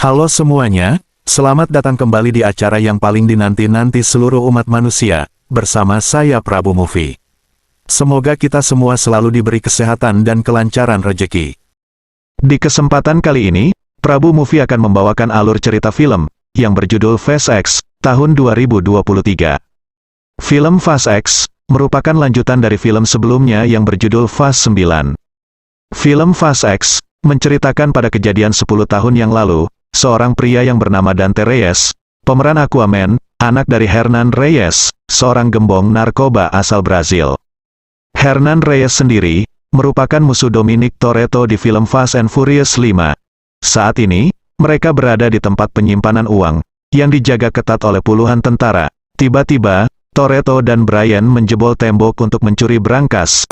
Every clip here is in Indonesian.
Halo semuanya, selamat datang kembali di acara yang paling dinanti-nanti seluruh umat manusia, bersama saya Prabu Movie. Semoga kita semua selalu diberi kesehatan dan kelancaran rejeki. Di kesempatan kali ini, Prabu Movie akan membawakan alur cerita film, yang berjudul Fast X, tahun 2023. Film Fast X, merupakan lanjutan dari film sebelumnya yang berjudul Fast 9. Film Fast X, menceritakan pada kejadian 10 tahun yang lalu, seorang pria yang bernama Dante Reyes, pemeran Aquaman, anak dari Hernan Reyes, seorang gembong narkoba asal Brazil. Hernan Reyes sendiri, merupakan musuh Dominic Toretto di film Fast and Furious 5. Saat ini, mereka berada di tempat penyimpanan uang, yang dijaga ketat oleh puluhan tentara. Tiba-tiba, Toretto dan Brian menjebol tembok untuk mencuri brankas.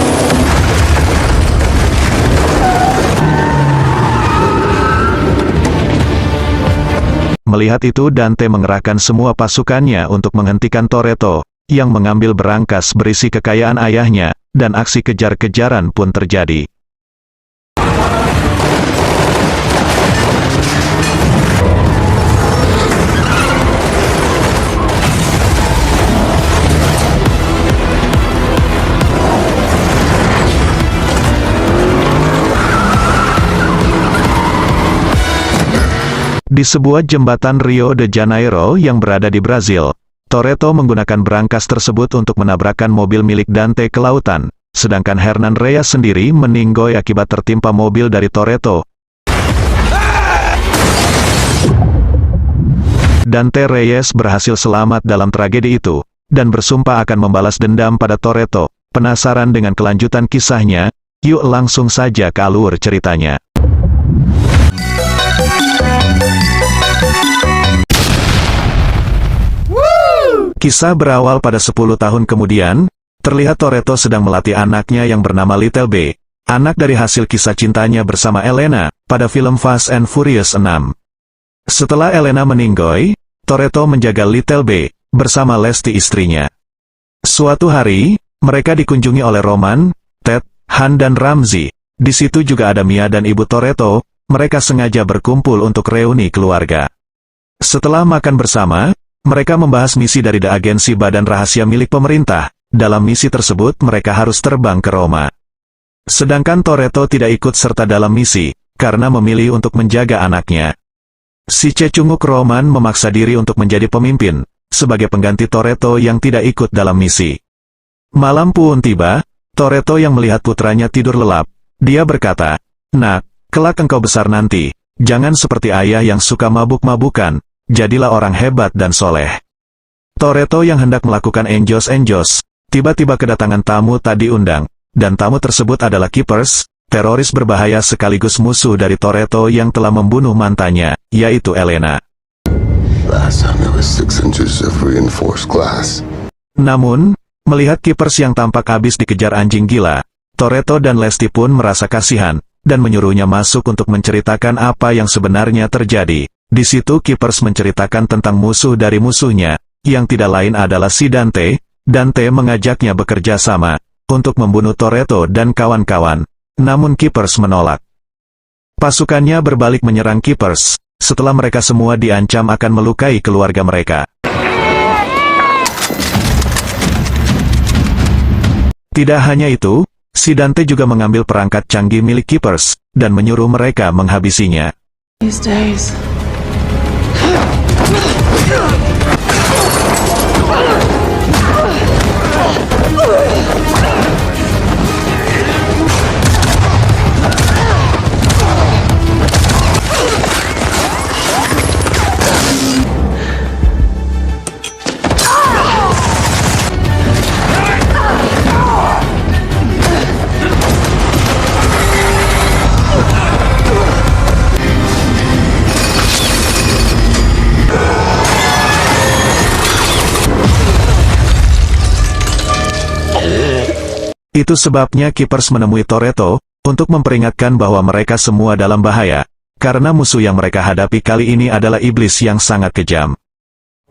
Melihat itu Dante mengerahkan semua pasukannya untuk menghentikan Toretto, yang mengambil berangkas berisi kekayaan ayahnya, dan aksi kejar-kejaran pun terjadi. Di sebuah jembatan Rio de Janeiro yang berada di Brazil, Toretto menggunakan brankas tersebut untuk menabrakkan mobil milik Dante ke lautan, sedangkan Hernan Reyes sendiri meninggoy akibat tertimpa mobil dari Toretto. Dante Reyes berhasil selamat dalam tragedi itu, dan bersumpah akan membalas dendam pada Toretto. Penasaran dengan kelanjutan kisahnya? Yuk langsung saja ke alur ceritanya. Kisah berawal pada 10 tahun kemudian, terlihat Toretto sedang melatih anaknya yang bernama Little B, anak dari hasil kisah cintanya bersama Elena, pada film Fast and Furious 6. Setelah Elena meninggoy, Toretto menjaga Little B, bersama Lesti istrinya. Suatu hari, mereka dikunjungi oleh Roman, Ted, Han dan Ramzi. Di situ juga ada Mia dan ibu Toretto. Mereka sengaja berkumpul untuk reuni keluarga. Setelah makan bersama, mereka membahas misi dari agensi badan rahasia milik pemerintah. Dalam misi tersebut mereka harus terbang ke Roma. Sedangkan Toretto tidak ikut serta dalam misi, karena memilih untuk menjaga anaknya. Si cecunguk Roman memaksa diri untuk menjadi pemimpin, sebagai pengganti Toretto yang tidak ikut dalam misi. Malam pun tiba, Toretto yang melihat putranya tidur lelap. Dia berkata, "Nak, kelak engkau besar nanti, jangan seperti ayah yang suka mabuk-mabukan. Jadilah orang hebat dan soleh." Toretto yang hendak melakukan enjos-enjos, tiba-tiba kedatangan tamu tak diundang, dan tamu tersebut adalah Keepers, teroris berbahaya sekaligus musuh dari Toretto yang telah membunuh mantannya, yaitu Elena. Namun, melihat Keepers yang tampak habis dikejar anjing gila, Toretto dan Lesti pun merasa kasihan, dan menyuruhnya masuk untuk menceritakan apa yang sebenarnya terjadi. Di situ Keepers menceritakan tentang musuh dari musuhnya, yang tidak lain adalah si Dante. Dante mengajaknya bekerja sama, untuk membunuh Toretto dan kawan-kawan. Namun Keepers menolak. Pasukannya berbalik menyerang Keepers, setelah mereka semua diancam akan melukai keluarga mereka. Tidak hanya itu, si Dante juga mengambil perangkat canggih milik Keepers, dan menyuruh mereka menghabisinya. These days. Itu sebabnya Keepers menemui Toretto, untuk memperingatkan bahwa mereka semua dalam bahaya, karena musuh yang mereka hadapi kali ini adalah iblis yang sangat kejam.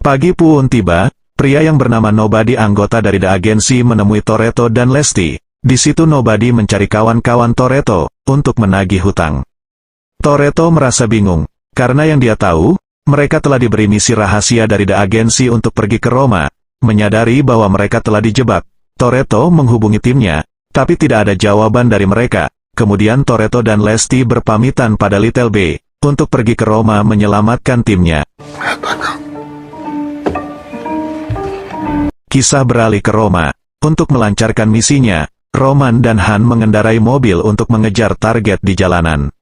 Pagi pun tiba, pria yang bernama Nobody anggota dari agensi menemui Toretto dan Lesti. Di situ Nobody mencari kawan-kawan Toretto, untuk menagih hutang. Toretto merasa bingung, Karena yang dia tahu, mereka telah diberi misi rahasia dari The Agency untuk pergi ke Roma. Menyadari bahwa mereka telah dijebak, Toretto menghubungi timnya, tapi tidak ada jawaban dari mereka. Kemudian Toretto dan Lesti berpamitan pada Little B untuk pergi ke Roma menyelamatkan timnya. Kisah beralih ke Roma. Untuk melancarkan misinya, Roman dan Han mengendarai mobil untuk mengejar target di jalanan.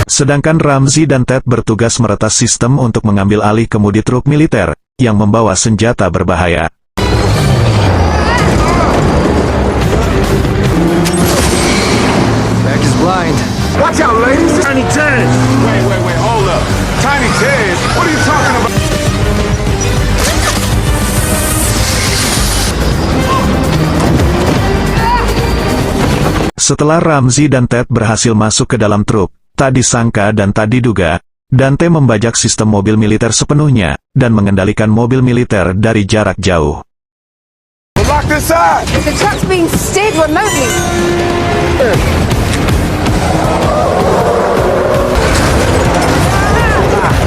Sedangkan Ramsey dan Ted bertugas meretas sistem untuk mengambil alih kemudi truk militer yang membawa senjata berbahaya. Back is blind. Watch out, ladies! Tiny Ted! Wait, hold up. Tiny Ted? What are you talking about? Setelah Ramsey dan Ted berhasil masuk ke dalam truk, tak disangka dan tak diduga, Dante membajak sistem mobil militer sepenuhnya, dan mengendalikan mobil militer dari jarak jauh. Lock this side! The truck's being steered remotely.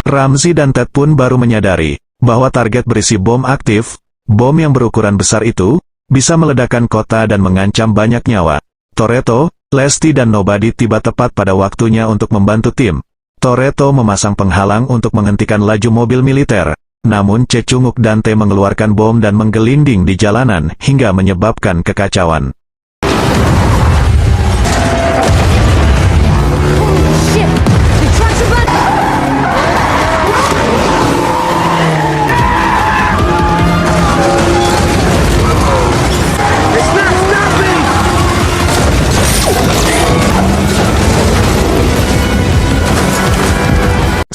Ramsey dan Ted pun baru menyadari bahwa target berisi bom aktif. Bom yang berukuran besar itu bisa meledakkan kota dan mengancam banyak nyawa. Toretto, Lesti dan Nobody tiba tepat pada waktunya untuk membantu tim. Toretto memasang penghalang untuk menghentikan laju mobil militer. Namun Cecunguk Dante mengeluarkan bom dan menggelinding di jalanan hingga menyebabkan kekacauan. Shit! The truck's about... It's not stopping!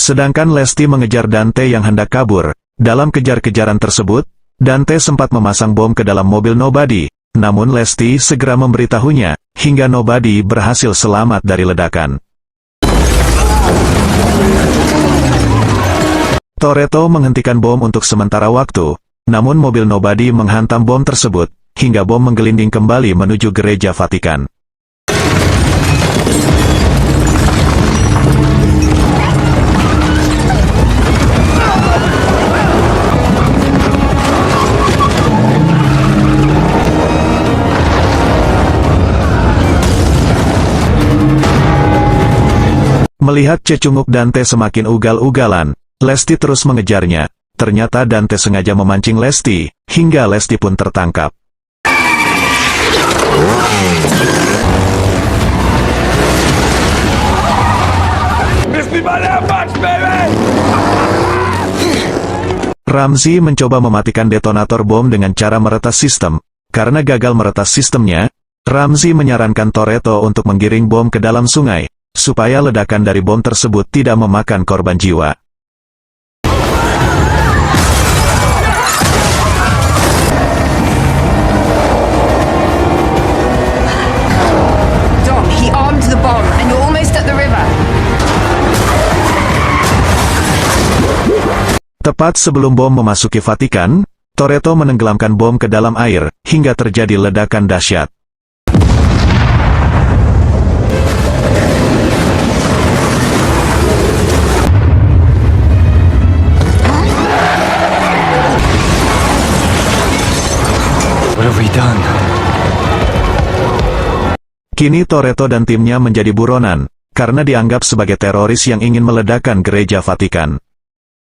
Sedangkan Lesti mengejar Dante yang hendak kabur. Dalam kejar-kejaran tersebut, Dante sempat memasang bom ke dalam mobil Nobody. Namun Lesti segera memberitahunya, hingga Nobody berhasil selamat dari ledakan. Toretto menghentikan bom untuk sementara waktu, namun mobil Nobody menghantam bom tersebut, hingga bom menggelinding kembali menuju gereja Vatikan. Melihat Cecunguk Dante semakin ugal-ugalan, Lesti terus mengejarnya. Ternyata Dante sengaja memancing Lesti, hingga Lesti pun tertangkap. Ramsey mencoba mematikan detonator bom dengan cara meretas sistem. Karena gagal meretas sistemnya, Ramsey menyarankan Toretto untuk menggiring bom ke dalam sungai, supaya ledakan dari bom tersebut tidak memakan korban jiwa. Doc, he armed the bomb, and you're almost at the river. Tepat sebelum bom memasuki Vatikan, Toretto menenggelamkan bom ke dalam air, hingga terjadi ledakan dahsyat. What have we done? Kini Toretto dan timnya menjadi buronan, karena dianggap sebagai teroris yang ingin meledakkan gereja Vatikan.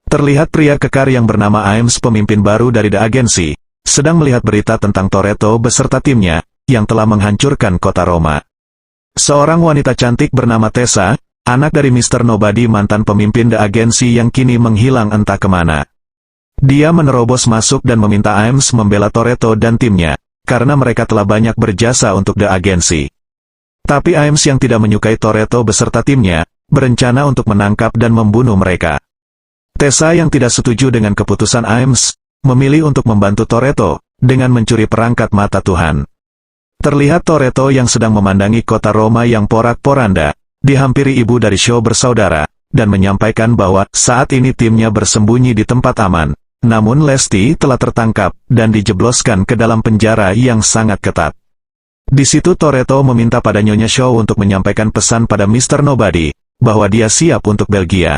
Terlihat pria kekar yang bernama Ames, pemimpin baru dari The Agency, sedang melihat berita tentang Toretto beserta timnya, yang telah menghancurkan kota Roma. Seorang wanita cantik bernama Tessa, anak dari Mr. Nobody, mantan pemimpin The Agency yang kini menghilang entah kemana. Dia menerobos masuk dan meminta Ames membela Toretto dan timnya, karena mereka telah banyak berjasa untuk The Agency. Tapi Ames yang tidak menyukai Toretto beserta timnya, berencana untuk menangkap dan membunuh mereka. Tessa yang tidak setuju dengan keputusan Ames, memilih untuk membantu Toretto, dengan mencuri perangkat mata Tuhan. Terlihat Toretto yang sedang memandangi kota Roma yang porak-poranda, dihampiri ibu dari show bersaudara, dan menyampaikan bahwa saat ini timnya bersembunyi di tempat aman. Namun Lesti telah tertangkap dan dijebloskan ke dalam penjara yang sangat ketat. Di situ Toretto meminta pada Nyonya Shaw untuk menyampaikan pesan pada Mr. Nobody, bahwa dia siap untuk Belgia.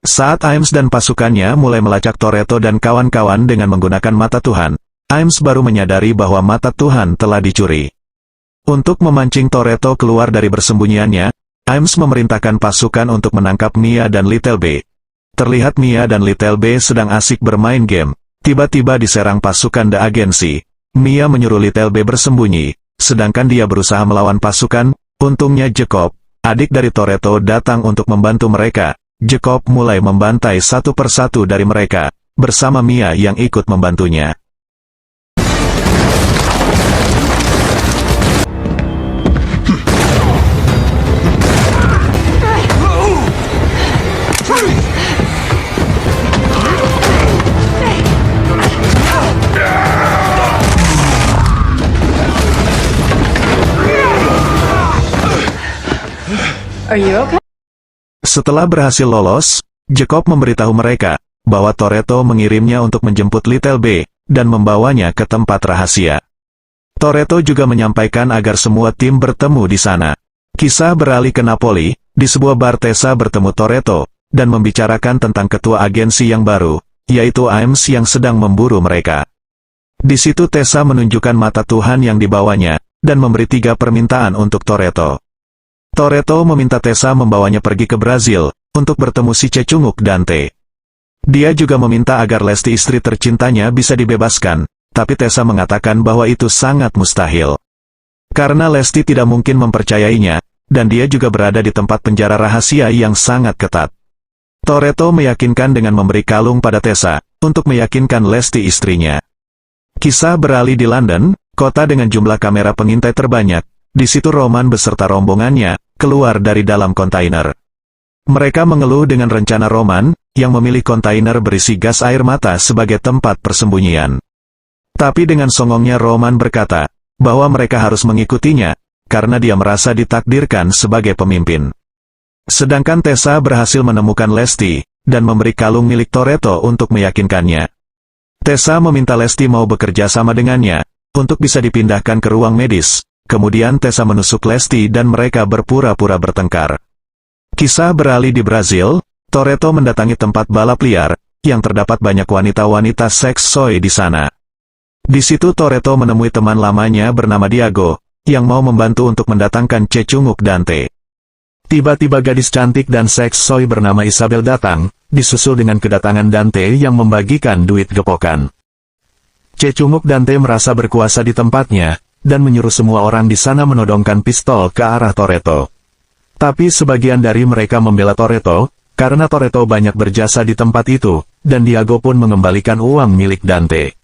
Saat Ames dan pasukannya mulai melacak Toretto dan kawan-kawan dengan menggunakan mata Tuhan, Ames baru menyadari bahwa mata Tuhan telah dicuri. Untuk memancing Toretto keluar dari persembunyiannya, Ames memerintahkan pasukan untuk menangkap Mia dan Little B. Terlihat Mia dan Little B sedang asik bermain game. Tiba-tiba diserang pasukan The Agency. Mia menyuruh Little B bersembunyi, sedangkan dia berusaha melawan pasukan. Untungnya Jacob, adik dari Toretto, datang untuk membantu mereka. Jacob mulai membantai satu persatu dari mereka, bersama Mia yang ikut membantunya. Are you okay? Setelah berhasil lolos, Jacob memberitahu mereka bahwa Toretto mengirimnya untuk menjemput Little B dan membawanya ke tempat rahasia. Toretto juga menyampaikan agar semua tim bertemu di sana. Kisah beralih ke Napoli. Di sebuah bar Tessa bertemu Toretto dan membicarakan tentang ketua agensi yang baru, yaitu Ames yang sedang memburu mereka. Di situ Tessa menunjukkan mata Tuhan yang dibawanya dan memberi 3 permintaan untuk Toretto. Toretto meminta Tessa membawanya pergi ke Brazil untuk bertemu si cecunguk Dante. Dia juga meminta agar Lesti, istri tercintanya, bisa dibebaskan, tapi Tessa mengatakan bahwa itu sangat mustahil. Karena Lesti tidak mungkin mempercayainya, dan dia juga berada di tempat penjara rahasia yang sangat ketat. Toretto meyakinkan dengan memberi kalung pada Tessa untuk meyakinkan Lesti istrinya. Kisah beralih di London, kota dengan jumlah kamera pengintai terbanyak. Di situ Roman beserta rombongannya keluar dari dalam kontainer. Mereka mengeluh dengan rencana Roman yang memilih kontainer berisi gas air mata sebagai tempat persembunyian. Tapi dengan songongnya Roman berkata bahwa mereka harus mengikutinya karena dia merasa ditakdirkan sebagai pemimpin. Sedangkan Tessa berhasil menemukan Lesti dan memberi kalung milik Toretto untuk meyakinkannya. Tessa meminta Lesti mau bekerja sama dengannya untuk bisa dipindahkan ke ruang medis. Kemudian Tessa menusuk Lesti dan mereka berpura-pura bertengkar. Kisah beralih di Brazil. Toretto mendatangi tempat balap liar yang terdapat banyak wanita-wanita seks soy di sana. Di situ Toretto menemui teman lamanya bernama Diago yang mau membantu untuk mendatangkan cecunguk Dante. Tiba-tiba gadis cantik dan seks soy bernama Isabel datang, disusul dengan kedatangan Dante yang membagikan duit gepokan. Cecunguk Dante merasa berkuasa di tempatnya dan menyuruh semua orang di sana menodongkan pistol ke arah Toretto. Tapi sebagian dari mereka membela Toretto, karena Toretto banyak berjasa di tempat itu, dan Diago pun mengembalikan uang milik Dante.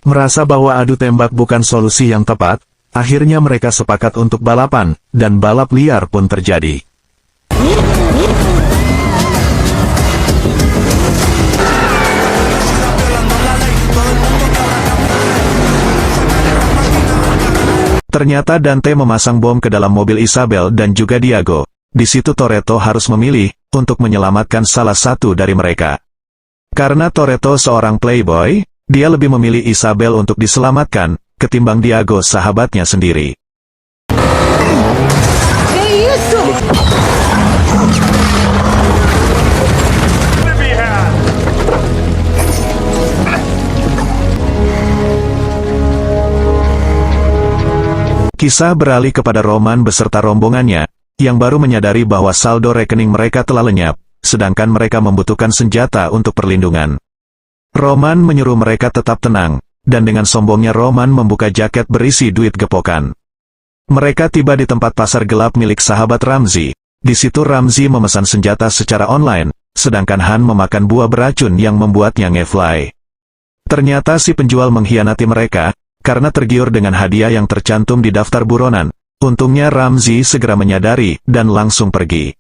Merasa bahwa adu tembak bukan solusi yang tepat, akhirnya mereka sepakat untuk balapan, dan balap liar pun terjadi. Ternyata Dante memasang bom ke dalam mobil Isabel dan juga Diago. Di situ Toretto harus memilih untuk menyelamatkan salah satu dari mereka. Karena Toretto seorang playboy, dia lebih memilih Isabel untuk diselamatkan ketimbang Diago, sahabatnya sendiri. Kisah beralih kepada Roman beserta rombongannya, yang baru menyadari bahwa saldo rekening mereka telah lenyap, sedangkan mereka membutuhkan senjata untuk perlindungan. Roman menyuruh mereka tetap tenang, dan dengan sombongnya Roman membuka jaket berisi duit gepokan. Mereka tiba di tempat pasar gelap milik sahabat Ramzi. Di situ Ramzi memesan senjata secara online, sedangkan Han memakan buah beracun yang membuatnya ngefly. Ternyata si penjual mengkhianati mereka, karena tergiur dengan hadiah yang tercantum di daftar buronan. Untungnya Ramzi segera menyadari dan langsung pergi.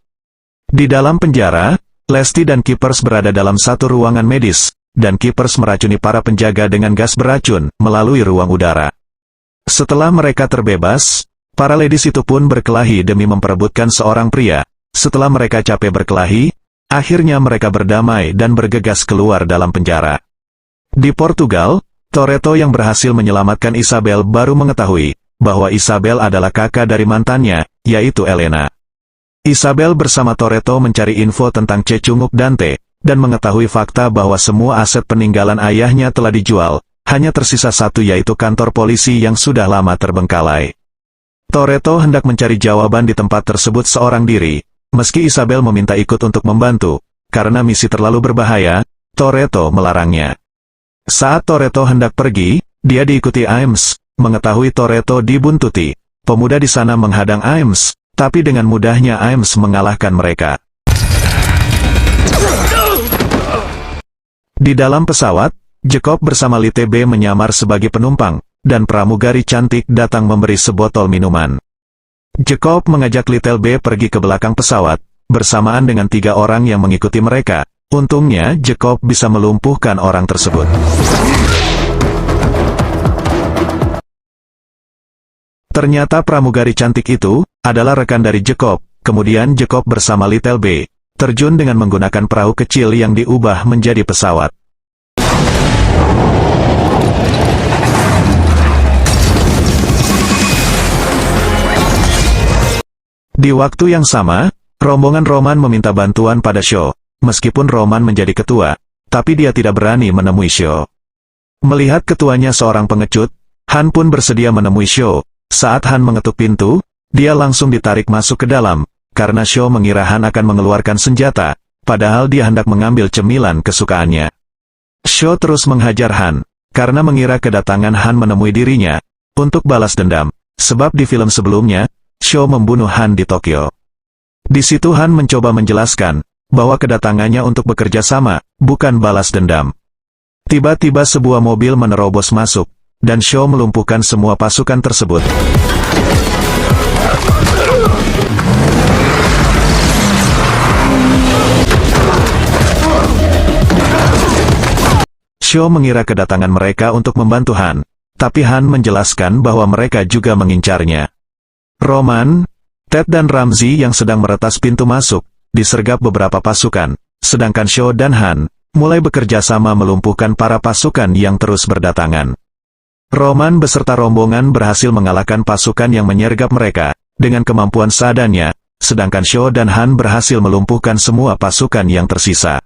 Di dalam penjara, Lesti dan Keepers berada dalam satu ruangan medis, dan Keepers meracuni para penjaga dengan gas beracun melalui ruang udara. Setelah mereka terbebas, para ladies itu pun berkelahi demi memperebutkan seorang pria. Setelah mereka capek berkelahi, akhirnya mereka berdamai dan bergegas keluar dalam penjara. Di Portugal, Toretto yang berhasil menyelamatkan Isabel baru mengetahui bahwa Isabel adalah kakak dari mantannya, yaitu Elena. Isabel bersama Toretto mencari info tentang Cecunguk Dante, dan mengetahui fakta bahwa semua aset peninggalan ayahnya telah dijual, hanya tersisa satu yaitu kantor polisi yang sudah lama terbengkalai. Toretto hendak mencari jawaban di tempat tersebut seorang diri, meski Isabel meminta ikut untuk membantu, karena misi terlalu berbahaya, Toretto melarangnya. Saat Toretto hendak pergi, dia diikuti Ames, mengetahui Toretto dibuntuti. Pemuda di sana menghadang Ames, tapi dengan mudahnya Ames mengalahkan mereka. Di dalam pesawat, Jacob bersama Lite B menyamar sebagai penumpang, dan pramugari cantik datang memberi sebotol minuman. Jacob mengajak Little B pergi ke belakang pesawat, bersamaan dengan 3 orang yang mengikuti mereka. Untungnya, Jacob bisa melumpuhkan orang tersebut. Ternyata pramugari cantik itu adalah rekan dari Jacob. Kemudian Jacob bersama Little B terjun dengan menggunakan perahu kecil yang diubah menjadi pesawat. Di waktu yang sama, rombongan Roman meminta bantuan pada Shaw. Meskipun Roman menjadi ketua, tapi dia tidak berani menemui Shaw. Melihat ketuanya seorang pengecut, Han pun bersedia menemui Shaw. Saat Han mengetuk pintu, dia langsung ditarik masuk ke dalam, karena Shaw mengira Han akan mengeluarkan senjata, padahal dia hendak mengambil cemilan kesukaannya. Shaw terus menghajar Han, karena mengira kedatangan Han menemui dirinya, untuk balas dendam, sebab di film sebelumnya, Shaw membunuh Han di Tokyo. Di situ Han mencoba menjelaskan bahwa kedatangannya untuk bekerja sama, bukan balas dendam. Tiba-tiba sebuah mobil menerobos masuk, dan Shaw melumpuhkan semua pasukan tersebut. Shaw mengira kedatangan mereka untuk membantu Han, tapi Han menjelaskan bahwa mereka juga mengincarnya. Roman, Ted dan Ramsey yang sedang meretas pintu masuk, disergap beberapa pasukan, sedangkan Shaw dan Han mulai bekerja sama melumpuhkan para pasukan yang terus berdatangan. Roman beserta rombongan berhasil mengalahkan pasukan yang menyergap mereka, dengan kemampuan seadanya, sedangkan Shaw dan Han berhasil melumpuhkan semua pasukan yang tersisa.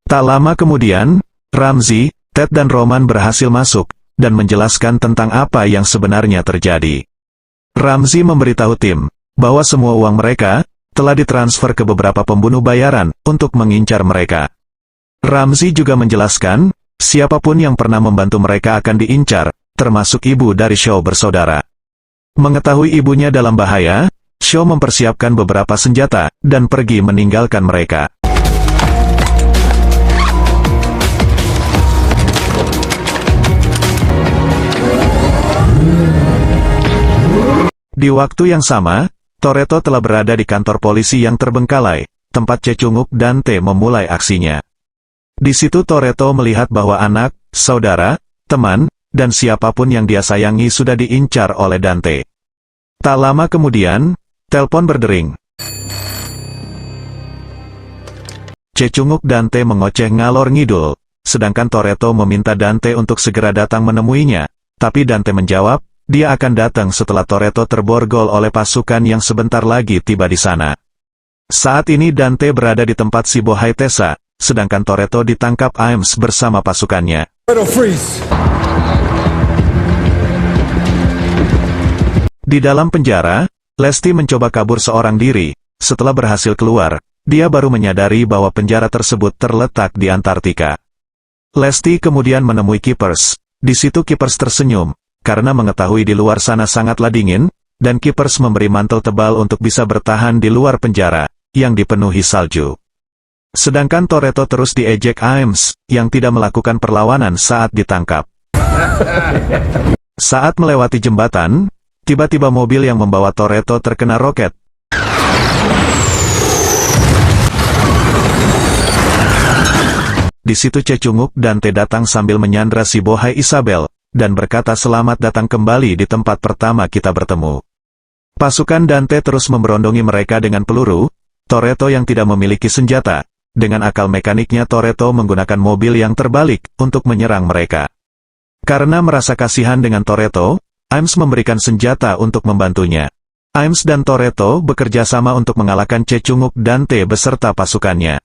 Tak lama kemudian, Ramsey, Ted dan Roman berhasil masuk, dan menjelaskan tentang apa yang sebenarnya terjadi. Ramsey memberitahu tim, bahwa semua uang mereka, telah ditransfer ke beberapa pembunuh bayaran, untuk mengincar mereka. Ramsey juga menjelaskan, siapapun yang pernah membantu mereka akan diincar, termasuk ibu dari Shaw bersaudara. Mengetahui ibunya dalam bahaya, Shaw mempersiapkan beberapa senjata, dan pergi meninggalkan mereka. Di waktu yang sama, Toretto telah berada di kantor polisi yang terbengkalai, tempat Cecunguk Dante memulai aksinya. Di situ Toretto melihat bahwa anak, saudara, teman, dan siapapun yang dia sayangi sudah diincar oleh Dante. Tak lama kemudian, telepon berdering. Cecunguk Dante mengoceh ngalor ngidul, sedangkan Toretto meminta Dante untuk segera datang menemuinya, tapi Dante menjawab, dia akan datang setelah Toretto terborgol oleh pasukan yang sebentar lagi tiba di sana. Saat ini Dante berada di tempat Sibo Haitesa, sedangkan Toretto ditangkap Ames bersama pasukannya. Di dalam penjara, Lesti mencoba kabur seorang diri. Setelah berhasil keluar, dia baru menyadari bahwa penjara tersebut terletak di Antartika. Lesti kemudian menemui Keepers. Di situ Keepers tersenyum, karena mengetahui di luar sana sangatlah dingin, dan Keepers memberi mantel tebal untuk bisa bertahan di luar penjara, yang dipenuhi salju. Sedangkan Toretto terus diejek Ames, yang tidak melakukan perlawanan saat ditangkap. Saat melewati jembatan, tiba-tiba mobil yang membawa Toretto terkena roket. Di situ Cecunguk Dante datang sambil menyandra si bohai Isabel, dan berkata selamat datang kembali di tempat pertama kita bertemu. Pasukan Dante terus memberondongi mereka dengan peluru. Toretto yang tidak memiliki senjata, dengan akal mekaniknya Toretto menggunakan mobil yang terbalik untuk menyerang mereka. Karena merasa kasihan dengan Toretto, Ames memberikan senjata untuk membantunya. Ames dan Toretto bekerja sama untuk mengalahkan Cecunguk Dante beserta pasukannya.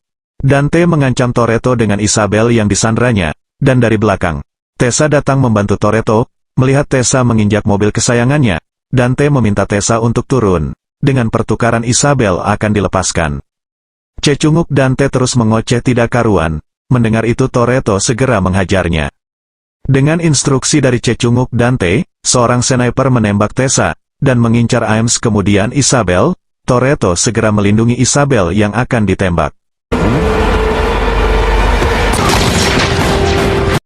Dante mengancam Toretto dengan Isabel yang disandranya, dan dari belakang, Tessa datang membantu Toretto. Melihat Tessa menginjak mobil kesayangannya, Dante meminta Tessa untuk turun. Dengan pertukaran Isabel akan dilepaskan. Cecunguk Dante terus mengoceh tidak karuan. Mendengar itu Toretto segera menghajarnya. Dengan instruksi dari Cecunguk Dante, seorang sniper menembak Tessa, dan mengincar Ames kemudian Isabel. Toretto segera melindungi Isabel yang akan ditembak.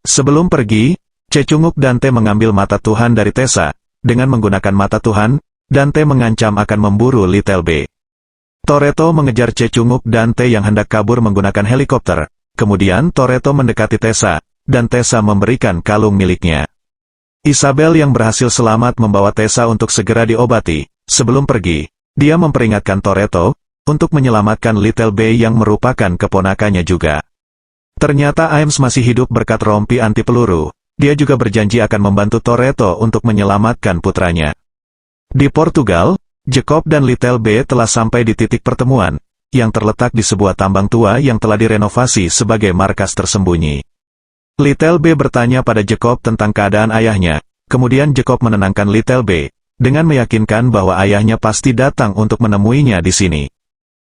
Sebelum pergi, Cecunguk Dante mengambil mata Tuhan dari Tessa. Dengan menggunakan mata Tuhan, Dante mengancam akan memburu Little B. Toretto mengejar Cecunguk Dante yang hendak kabur menggunakan helikopter. Kemudian Toretto mendekati Tessa, dan Tessa memberikan kalung miliknya. Isabel yang berhasil selamat membawa Tessa untuk segera diobati. Sebelum pergi, dia memperingatkan Toretto untuk menyelamatkan Little B yang merupakan keponakannya juga. Ternyata Ames masih hidup berkat rompi anti peluru. Dia juga berjanji akan membantu Toretto untuk menyelamatkan putranya. Di Portugal, Jacob dan Little B telah sampai di titik pertemuan, yang terletak di sebuah tambang tua yang telah direnovasi sebagai markas tersembunyi. Little B bertanya pada Jacob tentang keadaan ayahnya, kemudian Jacob menenangkan Little B, dengan meyakinkan bahwa ayahnya pasti datang untuk menemuinya di sini.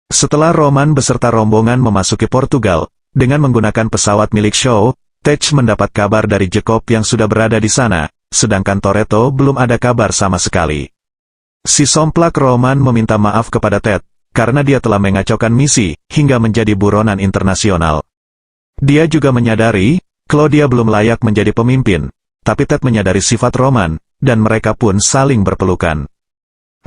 Setelah Roman beserta rombongan memasuki Portugal, dengan menggunakan pesawat milik Shaw, Tej mendapat kabar dari Jacob yang sudah berada di sana, sedangkan Toretto belum ada kabar sama sekali. Si somplak Roman meminta maaf kepada Ted, karena dia telah mengacaukan misi, hingga menjadi buronan internasional. Dia juga menyadari, Claudia belum layak menjadi pemimpin, tapi Ted menyadari sifat Roman, dan mereka pun saling berpelukan.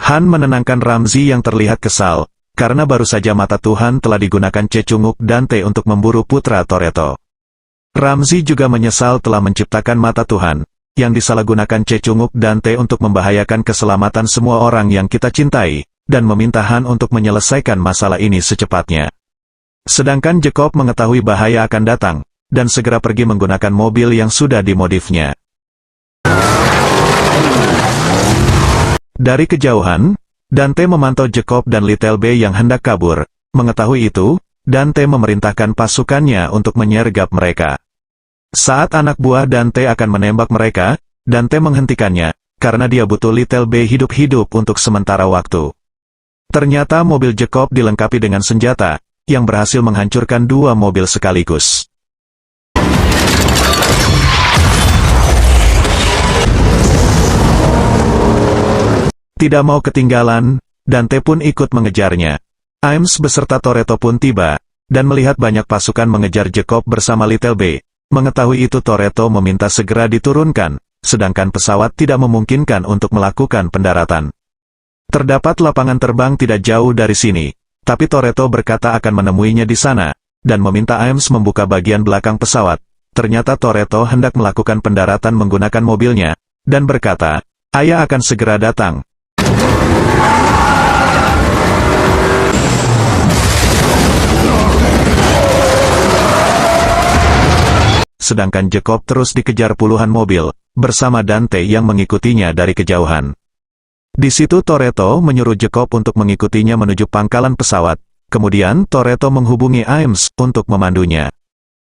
Han menenangkan Ramzi yang terlihat kesal, karena baru saja mata Tuhan telah digunakan Cecunguk Dante untuk memburu putra Toretto. Ramzi juga menyesal telah menciptakan mata Tuhan, yang disalahgunakan Cecunguk Dante untuk membahayakan keselamatan semua orang yang kita cintai, dan meminta Han untuk menyelesaikan masalah ini secepatnya. Sedangkan Jacob mengetahui bahaya akan datang, dan segera pergi menggunakan mobil yang sudah dimodifnya. Dari kejauhan, Dante memantau Jacob dan Little B yang hendak kabur. Mengetahui itu, Dante memerintahkan pasukannya untuk menyergap mereka. Saat anak buah Dante akan menembak mereka, Dante menghentikannya, karena dia butuh Little B hidup-hidup untuk sementara waktu. Ternyata mobil Jacob dilengkapi dengan senjata, yang berhasil menghancurkan dua mobil sekaligus. Tidak mau ketinggalan, Dante pun ikut mengejarnya. Ames beserta Toretto pun tiba, dan melihat banyak pasukan mengejar Jacob bersama Little B. Mengetahui itu Toretto meminta segera diturunkan, sedangkan pesawat tidak memungkinkan untuk melakukan pendaratan. Terdapat lapangan terbang tidak jauh dari sini, tapi Toretto berkata akan menemuinya di sana, dan meminta Ames membuka bagian belakang pesawat. Ternyata Toretto hendak melakukan pendaratan menggunakan mobilnya, dan berkata, "Ayah akan segera datang." Sedangkan Jacob terus dikejar puluhan mobil, bersama Dante yang mengikutinya dari kejauhan. Di situ Toretto menyuruh Jacob untuk mengikutinya menuju pangkalan pesawat, kemudian Toretto menghubungi Ames untuk memandunya.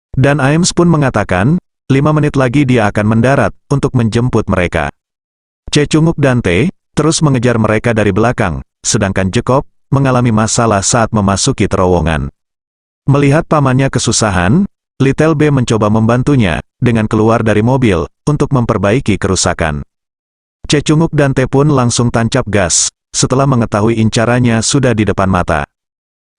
Dan Ames pun mengatakan, 5 menit lagi dia akan mendarat, untuk menjemput mereka. Cecunguk Dante terus mengejar mereka dari belakang, sedangkan Jacob mengalami masalah saat memasuki terowongan. Melihat pamannya kesusahan, Little B mencoba membantunya, dengan keluar dari mobil, untuk memperbaiki kerusakan. Cecunguk Dante pun langsung tancap gas, setelah mengetahui incarannya sudah di depan mata.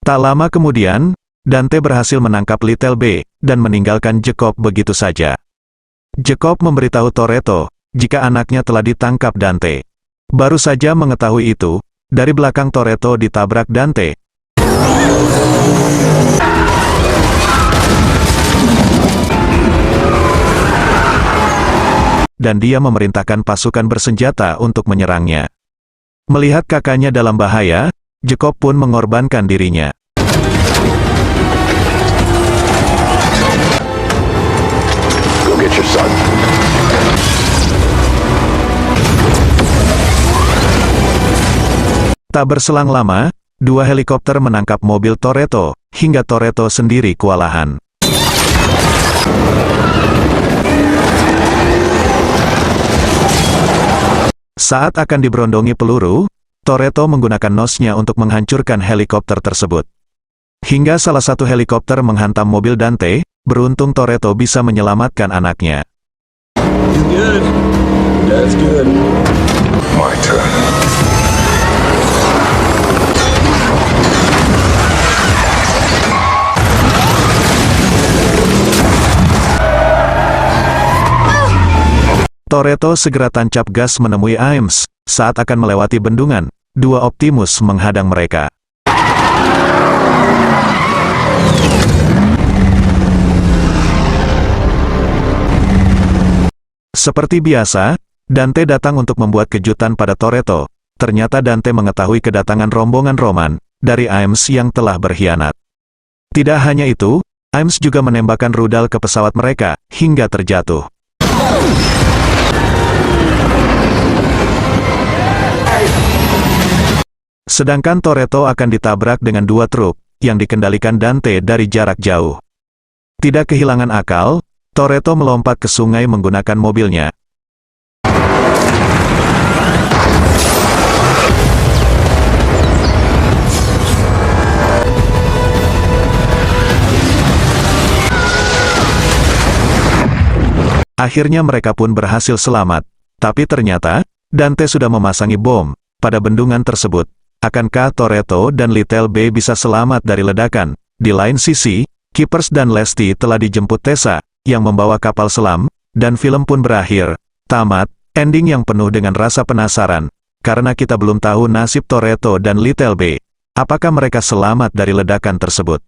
Tak lama kemudian, Dante berhasil menangkap Little B, dan meninggalkan Jacob begitu saja. Jacob memberitahu Toretto, jika anaknya telah ditangkap Dante. Baru saja mengetahui itu, dari belakang Toretto ditabrak Dante. dan dia memerintahkan pasukan bersenjata untuk menyerangnya. Melihat kakaknya dalam bahaya, Jacob pun mengorbankan dirinya. Go get your son. Tak berselang lama, dua helikopter menangkap mobil Toretto, hingga Toretto sendiri kewalahan. Saat akan diberondongi peluru, Toretto menggunakan nosnya untuk menghancurkan helikopter tersebut. Hingga salah satu helikopter menghantam mobil Dante, beruntung Toretto bisa menyelamatkan anaknya. Good. That's good. My turn. Toretto segera tancap gas menemui Ames. Saat akan melewati bendungan, dua Optimus menghadang mereka. Seperti biasa, Dante datang untuk membuat kejutan pada Toretto. Ternyata Dante mengetahui kedatangan rombongan Roman dari Ames yang telah berkhianat. Tidak hanya itu, Ames juga menembakkan rudal ke pesawat mereka, hingga terjatuh. Sedangkan Toretto akan ditabrak dengan dua truk, yang dikendalikan Dante dari jarak jauh. Tidak kehilangan akal, Toretto melompat ke sungai menggunakan mobilnya. Akhirnya mereka pun berhasil selamat, tapi ternyata, Dante sudah memasangi bom pada bendungan tersebut. Akankah Toretto dan Little B bisa selamat dari ledakan? Di lain sisi, Keepers dan Lesty telah dijemput Tessa, yang membawa kapal selam, dan film pun berakhir. Tamat, ending yang penuh dengan rasa penasaran, karena kita belum tahu nasib Toretto dan Little B. Apakah mereka selamat dari ledakan tersebut?